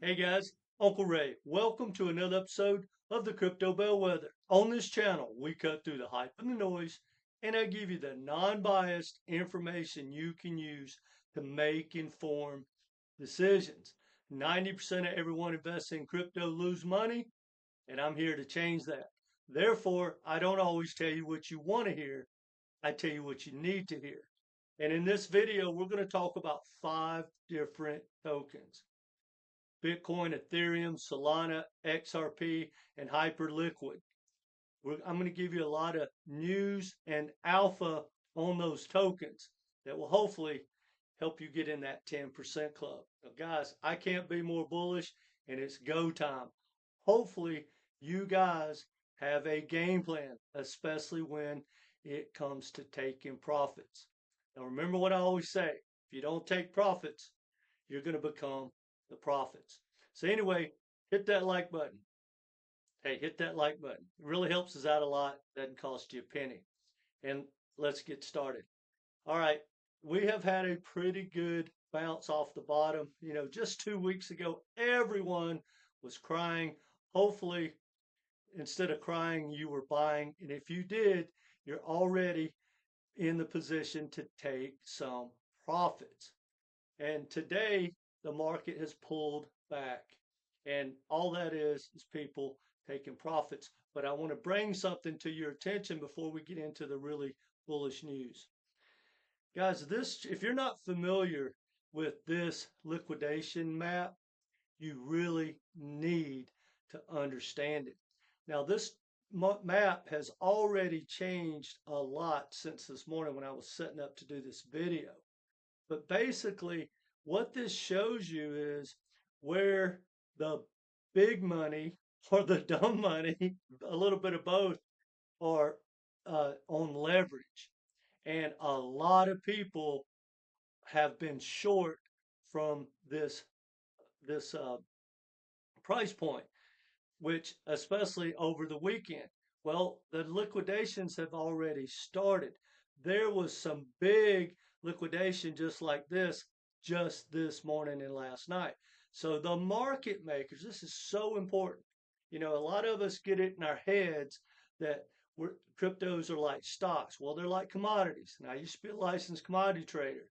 Hey guys, Uncle Ray. Welcome to another episode of the Crypto Bellwether. On this channel, we cut through the hype and the noise, and I give you the non-biased information you can use to make informed decisions. 90% of everyone investing in crypto lose money, and I'm here to change that. Therefore, I don't always tell you what you want to hear. I tell you what you need to hear. And in this video, we're going to talk about 5 different tokens. Bitcoin, Ethereum, Solana, XRP, and Hyperliquid. I'm going to give you a lot of news and alpha on those tokens that will hopefully help you get in that 10% club. Now, guys, I can't be more bullish, and it's go time. Hopefully, you guys have a game plan, especially when it comes to taking profits. Now, remember what I always say, if you don't take profits, you're going to become the profits. So anyway, hit that like button. Hey, hit that like button. It really helps us out a lot. Doesn't cost you a penny. And let's get started. All right, we have had a pretty good bounce off the bottom. You know, just 2 weeks ago, everyone was crying. Hopefully, instead of crying, you were buying. And if you did, you're already in the position to take some profits. And today, the market has pulled back. And all that is people taking profits. But I want to bring something to your attention before we get into the really bullish news. Guys, if you're not familiar with this liquidation map, you really need to understand it. Now, this map has already changed a lot since this morning when I was setting up to do this video. But basically, what this shows you is where the big money or the dumb money, a little bit of both, are on leverage. And a lot of people have been short from this price point, which especially over the weekend. Well, the liquidations have already started. There was some big liquidation just like this just this morning and last night. So the market makers, this is so important. You know, a lot of us get it in our heads that cryptos are like stocks. Well, they're like commodities. Now, I used to be a licensed commodity trader.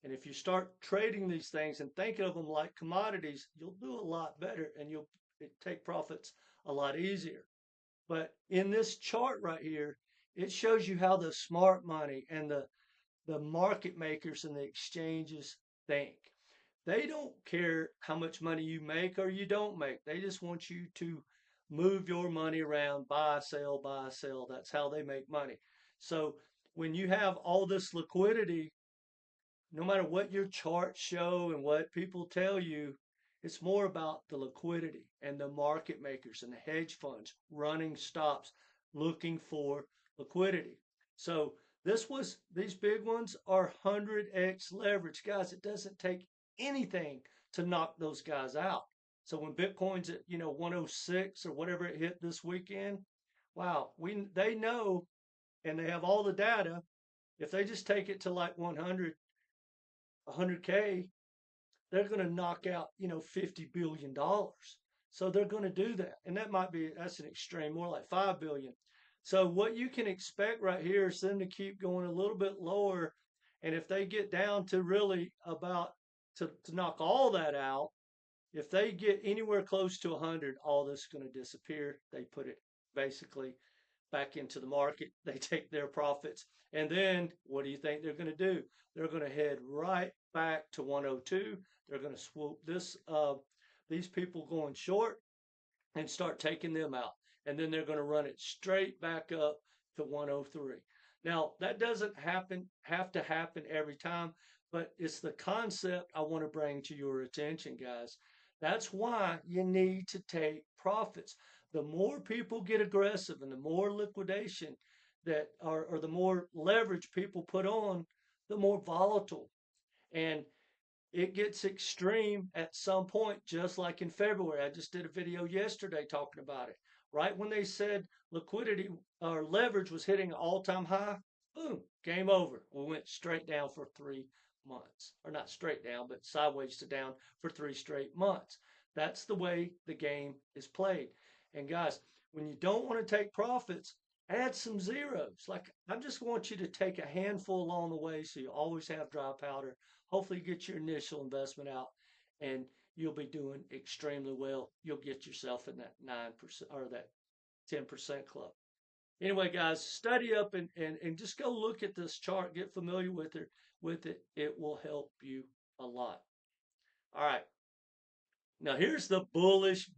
And if you start trading these things and thinking of them like commodities, you'll do a lot better and you'll take profits a lot easier. But in this chart right here, it shows you how the smart money and the market makers and the exchanges think. They don't care how much money you make or you don't make. They just want you to move your money around, buy, sell, buy, sell. That's how they make money. So when you have all this liquidity, no matter what your charts show and what people tell you, it's more about the liquidity and the market makers and the hedge funds running stops looking for liquidity. So these big ones are 100x leverage. Guys, it doesn't take anything to knock those guys out. So when Bitcoin's at 106 or whatever it hit this weekend, wow, they know and they have all the data. If they just take it to like 100K, they're going to knock out, $50 billion. So they're going to do that. And that's an extreme, more like 5 billion. So what you can expect right here is them to keep going a little bit lower. And if they get down to really about to knock all that out, if they get anywhere close to 100, all this is going to disappear. They put it basically back into the market. They take their profits. And then what do you think they're going to do? They're going to head right back to 102. They're going to swoop these people going short and start taking them out. And then they're going to run it straight back up to 103. Now, that doesn't have to happen every time, but it's the concept I want to bring to your attention, guys. That's why you need to take profits. The more people get aggressive and the more liquidation or the more leverage people put on, the more volatile. And it gets extreme at some point, just like in February. I just did a video yesterday talking about it. Right when they said liquidity or leverage was hitting an all-time high, boom, game over. We went straight down for 3 months. Or not straight down, but sideways to down for 3 straight months. That's the way the game is played. And guys, when you don't want to take profits, add some zeros. Like I just want you to take a handful along the way so you always have dry powder. Hopefully get your initial investment out and you'll be doing extremely well. You'll get yourself in that 9% or that 10% club. Anyway, guys, study up and just go look at this chart, get familiar with it. It will help you a lot. All right. Now here's the bullish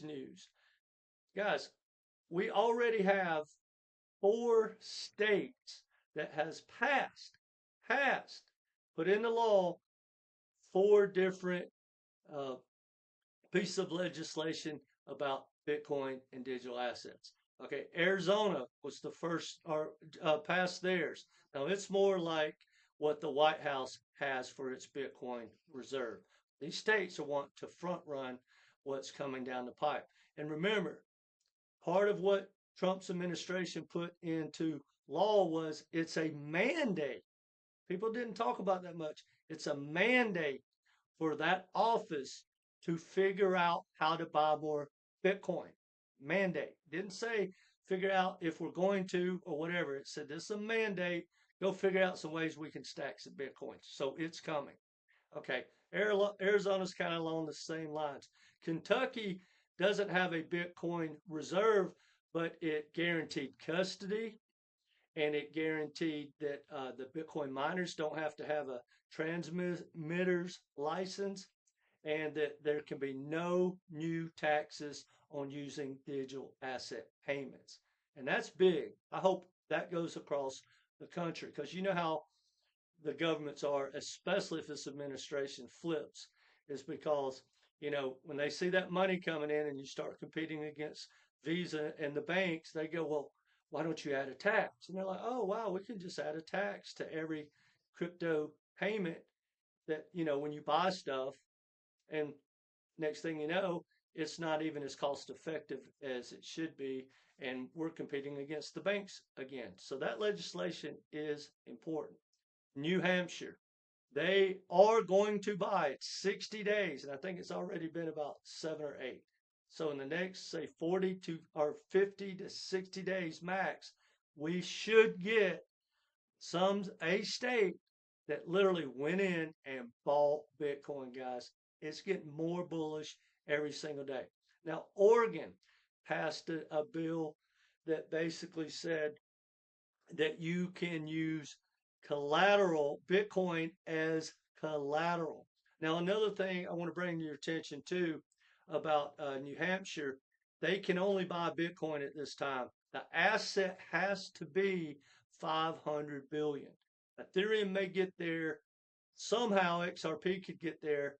news. Guys, we already have 4 states that has passed, put into law 4 different uh, pieces of legislation about Bitcoin and digital assets. Okay, Arizona was the first or passed theirs. Now it's more like what the White House has for its Bitcoin reserve. These states are want to front run what's coming down the pipe. And remember, part of what Trump's administration put into law was it's a mandate. People didn't talk about that much. It's a mandate for that office to figure out how to buy more Bitcoin. Mandate. Didn't say figure out if we're going to or whatever. It said this is a mandate. Go figure out some ways we can stack some Bitcoins. So it's coming. Okay. Arizona's kind of along the same lines. Kentucky doesn't have a Bitcoin reserve, but it guaranteed custody and it guaranteed that the Bitcoin miners don't have to have a transmitter's license and that there can be no new taxes on using digital asset payments. And that's big. I hope that goes across the country because you know how the governments are, especially if this administration flips, is because, when they see that money coming in and you start competing against Visa and the banks, they go, well, why don't you add a tax? And they're like, oh, wow, we can just add a tax to every crypto payment that, when you buy stuff. And next thing you know, it's not even as cost effective as it should be. And we're competing against the banks again. So that legislation is important. New Hampshire, they are going to buy it 60 days. And I think it's already been about 7 or 8. So in the next, say 40 to or 50 to 60 days max, we should get a state that literally went in and bought Bitcoin, guys. It's getting more bullish every single day. Now, Oregon passed a bill that basically said that you can use collateral, Bitcoin as collateral. Now, another thing I want to bring to your attention too about New Hampshire, they can only buy Bitcoin at this time. The asset has to be 500 billion. Ethereum may get there somehow. XRP could get there.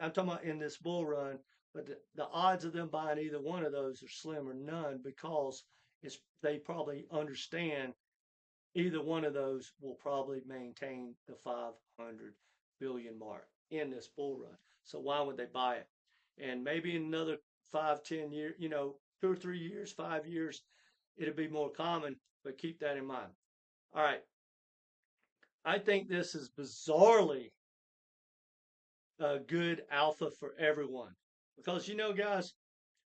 I'm talking about in this bull run, but the odds of them buying either one of those are slim or none because they probably understand either one of those will probably maintain the 500 billion mark in this bull run. So why would they buy it? And maybe in another 5, 10 years, 2 or 3 years, 5 years, it'll be more common, but keep that in mind. All right. I think this is bizarrely a good alpha for everyone because, guys,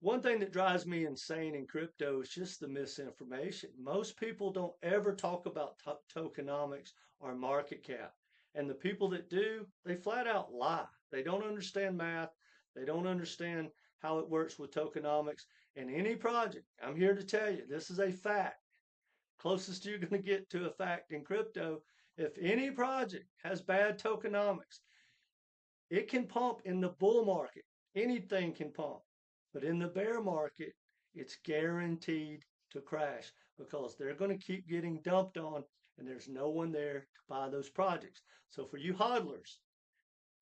one thing that drives me insane in crypto is just the misinformation. Most people don't ever talk about tokenomics or market cap. And the people that do, they flat out lie. They don't understand math. They don't understand how it works with tokenomics. And any project, I'm here to tell you, this is a fact. Closest you're going to get to a fact in crypto, if any project has bad tokenomics, it can pump in the bull market. Anything can pump. But in the bear market, it's guaranteed to crash because they're going to keep getting dumped on and there's no one there to buy those projects. So for you hodlers,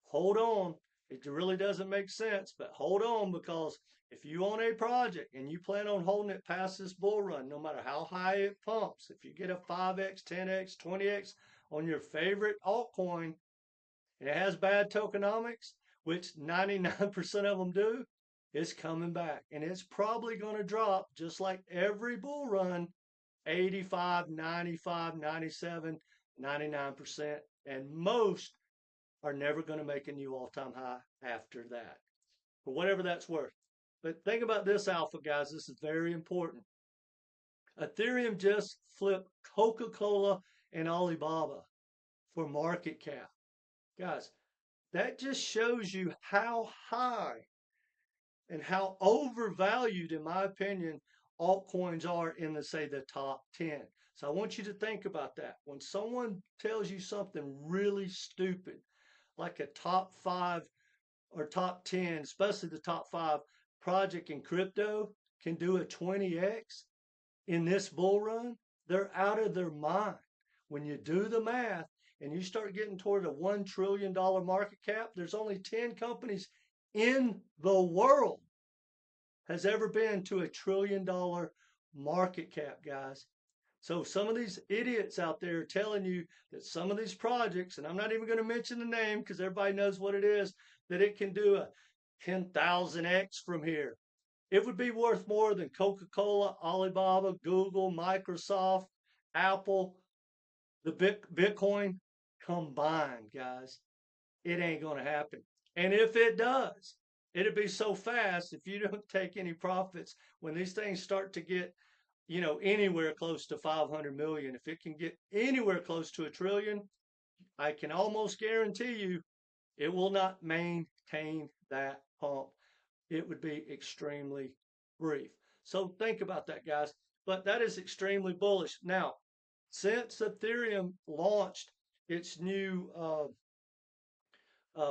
hold on. It really doesn't make sense, but hold on because if you own a project and you plan on holding it past this bull run, no matter how high it pumps, if you get a 5x, 10x, 20x on your favorite altcoin and it has bad tokenomics, which 99% of them do, it's coming back and it's probably going to drop just like every bull run 85, 95, 97, 99%. And most are never going to make a new all-time high after that. for whatever that's worth. But think about this, Alpha guys. This is very important. Ethereum just flipped Coca-Cola and Alibaba for market cap. Guys, that just shows you how high and how overvalued, in my opinion, altcoins are in the, say, the top 10. So I want you to think about that. When someone tells you something really stupid, like a top 5 or top 10, especially the top 5 project in crypto can do a 20x in this bull run, they're out of their mind. When you do the math and you start getting toward a $1 trillion market cap, there's only 10 companies in the world has ever been to a $1 trillion market cap, guys. So some of these idiots out there are telling you that some of these projects, and I'm not even going to mention the name because everybody knows what it is, that it can do a 10,000x from here. It would be worth more than Coca-Cola, Alibaba, Google, Microsoft, Apple, the Bitcoin combined, guys. It ain't going to happen. And if it does, it'd be so fast if you don't take any profits when these things start to get, you know, anywhere close to 500 million. If it can get anywhere close to $1 trillion, I can almost guarantee you it will not maintain that pump. It would be extremely brief. So think about that, guys. But that is extremely bullish. Now, since Ethereum launched its new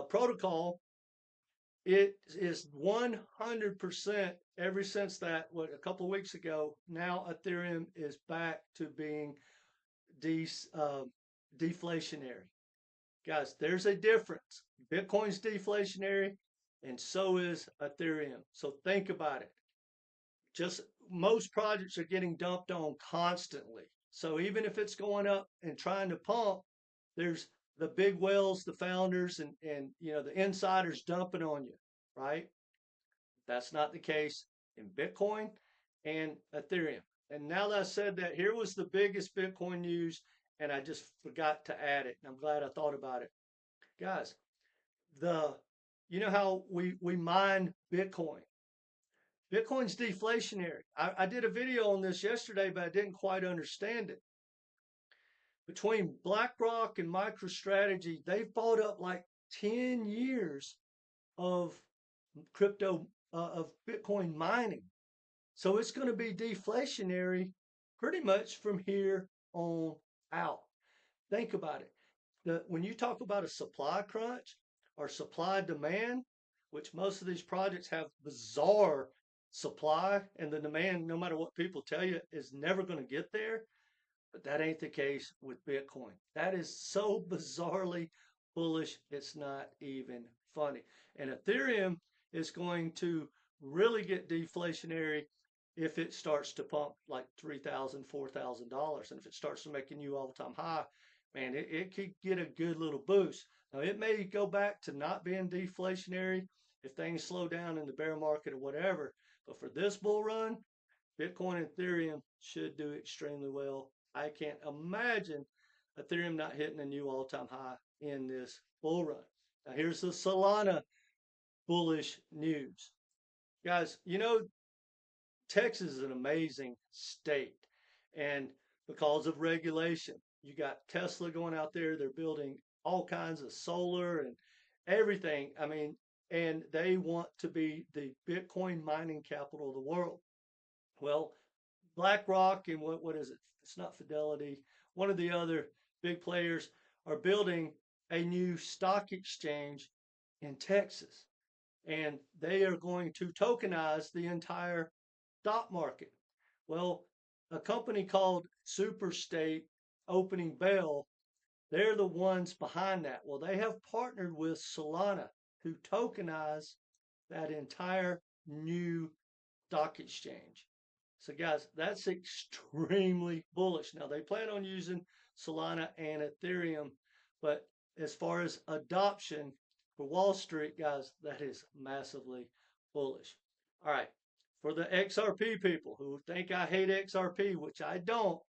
protocol, it is 100% ever since that, a couple of weeks ago, now Ethereum is back to being deflationary. Guys, there's a difference. Bitcoin's deflationary, and so is Ethereum. So think about it. Just most projects are getting dumped on constantly. So even if it's going up and trying to pump, there's the big whales, the founders, and you know the insiders dumping on you, right? That's not the case in Bitcoin and Ethereum. And now that I said that, here was the biggest Bitcoin news, and I just forgot to add it. And I'm glad I thought about it. Guys, you know how we mine Bitcoin. Bitcoin's deflationary. I did a video on this yesterday, but I didn't quite understand it. Between BlackRock and MicroStrategy, they've bought up like 10 years of of Bitcoin mining. So it's going to be deflationary pretty much from here on out. Think about it. When you talk about a supply crunch or supply demand, which most of these projects have bizarre supply, and the demand, no matter what people tell you, is never going to get there. But that ain't the case with Bitcoin. That is so bizarrely bullish, it's not even funny. And Ethereum is going to really get deflationary if it starts to pump like $3,000, $4,000. And if it starts to make a new all-time high, man, it could get a good little boost. Now, it may go back to not being deflationary if things slow down in the bear market or whatever. But for this bull run, Bitcoin and Ethereum should do extremely well. I can't imagine Ethereum not hitting a new all-time high in this bull run. Now, here's the Solana bullish news. Guys, you know, Texas is an amazing state. And because of regulation, you got Tesla going out there. They're building all kinds of solar and everything. I mean, and they want to be the Bitcoin mining capital of the world. Well, BlackRock and what is it? It's not Fidelity. One of the other big players are building a new stock exchange in Texas. And they are going to tokenize the entire stock market. Well, a company called Superstate Opening Bell, they're the ones behind that. Well, they have partnered with Solana to tokenize that entire new stock exchange. So guys, that's extremely bullish. Now they plan on using Solana and Ethereum, but as far as adoption for Wall Street, guys, that is massively bullish. All right, for the XRP people who think I hate XRP, which I don't,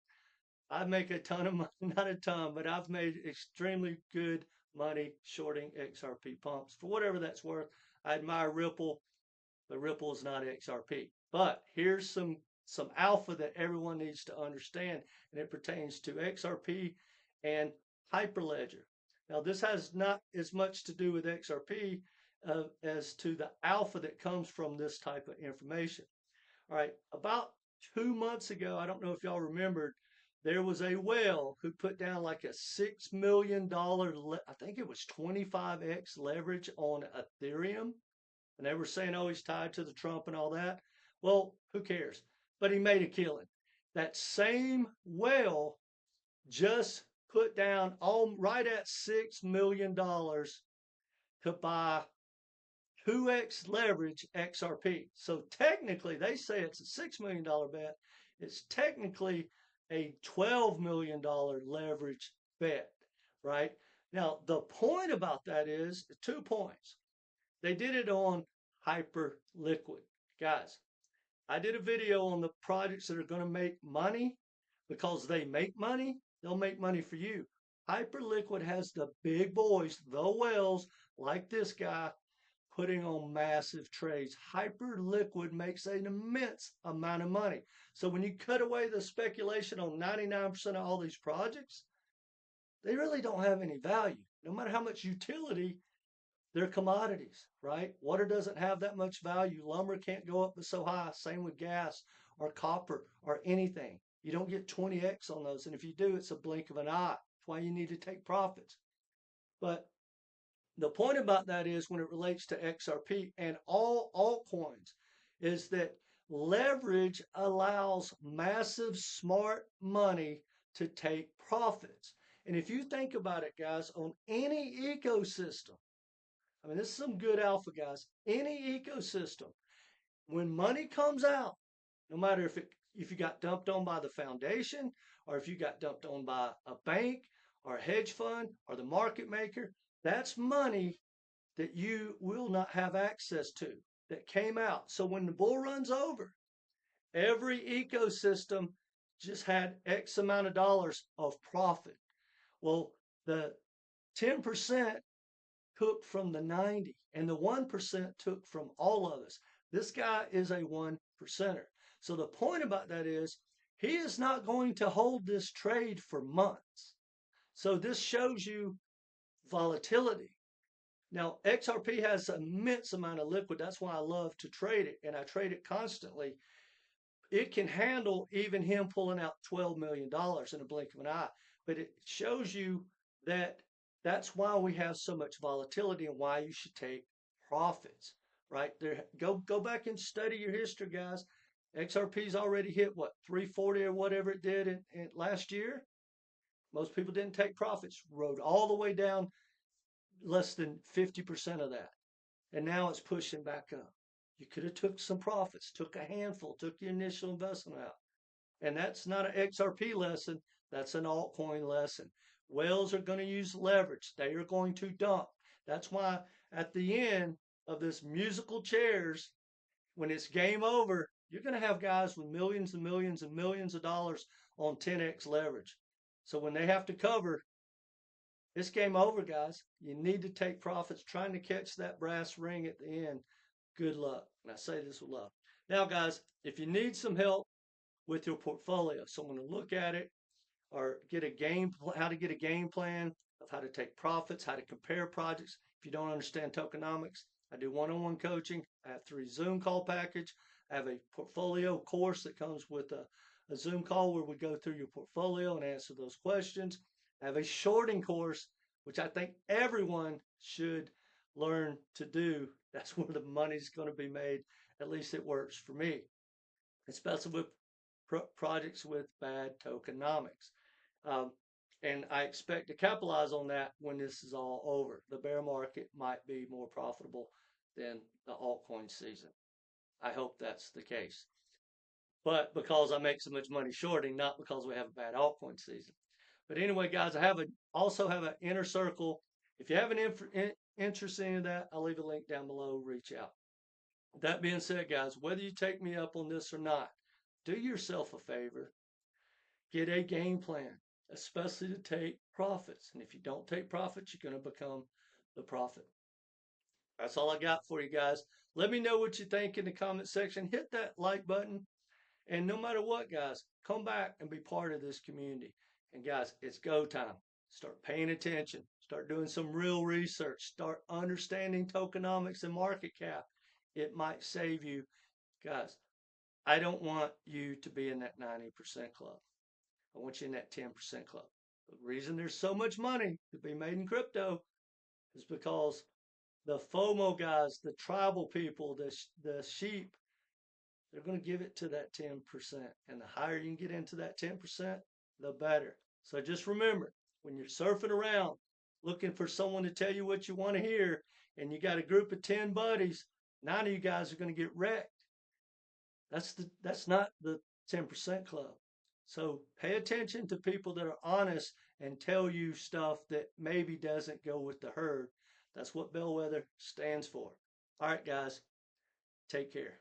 I make a ton of money, not a ton, but I've made extremely good money shorting XRP pumps for whatever that's worth. I admire Ripple, but Ripple is not XRP. But here's some alpha that everyone needs to understand, and it pertains to XRP and Hyperledger. Now, this has not as much to do with XRP as to the alpha that comes from this type of information. All right, about 2 months ago, I don't know if y'all remembered, there was a whale who put down like a $6 million, I think it was 25x leverage on Ethereum. And they were saying, oh, he's tied to the Trump and all that. Well, who cares? But he made a killing. That same whale just put down all right at $6 million to buy 2x leverage XRP. So technically, they say it's a $6 million bet. It's technically a $12 million leverage bet, right? Now, the point about that is 2 points. They did it on Hyperliquid. Guys, I did a video on the projects that are going to make money because they make money. They'll make money for you. Hyperliquid has the big boys, the whales, like this guy, putting on massive trades. Hyperliquid makes an immense amount of money. So when you cut away the speculation on 99% of all these projects, they really don't have any value. No matter how much utility, they're commodities, right? Water doesn't have that much value. Lumber can't go up but so high. Same with gas or copper or anything. You don't get 20x on those. And if you do, it's a blink of an eye. That's why you need to take profits. But the point about that is when it relates to XRP and all altcoins is that leverage allows massive smart money to take profits. And if you think about it, guys, on any ecosystem, I mean, this is some good alpha, guys. Any ecosystem, when money comes out, no matter if you got dumped on by the foundation or if you got dumped on by a bank or a hedge fund or the market maker, that's money that you will not have access to that came out. So when the bull runs over, every ecosystem just had X amount of dollars of profit. Well, the 10% took from the 90 and the 1% took from all of us. This guy is a 1%er. So the point about that is he is not going to hold this trade for months. So this shows you volatility. Now, XRP has an immense amount of liquid. That's why I love to trade it, and I trade it constantly. It can handle even him pulling out $12 million in a blink of an eye. But it shows you that that's why we have so much volatility and why you should take profits, right? There, go back and study your history, guys. XRP's already hit, what, 340 or whatever it did in last year? Most people didn't take profits, rode all the way down less than 50% of that. And now it's pushing back up. You could have took some profits, took a handful, took your initial investment out. And that's not an XRP lesson. That's an altcoin lesson. Whales are going to use leverage. They are going to dump. That's why at the end of this musical chairs, when it's game over, you're going to have guys with millions and millions and millions of dollars on 10x leverage. So when they have to cover, it's game over, guys. You need to take profits. Trying to catch that brass ring at the end. Good luck. And I say this with love. Now, guys, if you need some help with your portfolio, someone to look at it or get a how to get a game plan of how to take profits, how to compare projects. If you don't understand tokenomics, I do one-on-one coaching. I have 3 Zoom call package. I have a portfolio course that comes with a Zoom call where we go through your portfolio and answer those questions. I have a shorting course, which I think everyone should learn to do. That's where the money's going to be made. At least it works for me, especially with projects with bad tokenomics. And I expect to capitalize on that when this is all over. The bear market might be more profitable than the altcoin season. I hope that's the case. But because I make so much money shorting, not because we have a bad altcoin season. But anyway, guys, I also have an inner circle. If you have an interest in that, I'll leave a link down below. Reach out. That being said, guys, whether you take me up on this or not, do yourself a favor. Get a game plan, especially to take profits. And if you don't take profits, you're going to become the prophet. That's all I got for you guys. Let me know what you think in the comment section. Hit that like button. And no matter what, guys, come back and be part of this community. And guys, it's go time. Start paying attention. Start doing some real research. Start understanding tokenomics and market cap. It might save you. Guys, I don't want you to be in that 90% club. I want you in that 10% club. The reason there's so much money to be made in crypto is because the FOMO guys, the tribal people, the sheep, they're going to give it to that 10%. And the higher you can get into that 10%, the better. So just remember, when you're surfing around looking for someone to tell you what you want to hear, and you got a group of 10 buddies, 9 of you guys are going to get wrecked. That's not the 10% club. So pay attention to people that are honest and tell you stuff that maybe doesn't go with the herd. That's what Bellwether stands for. All right, guys, take care.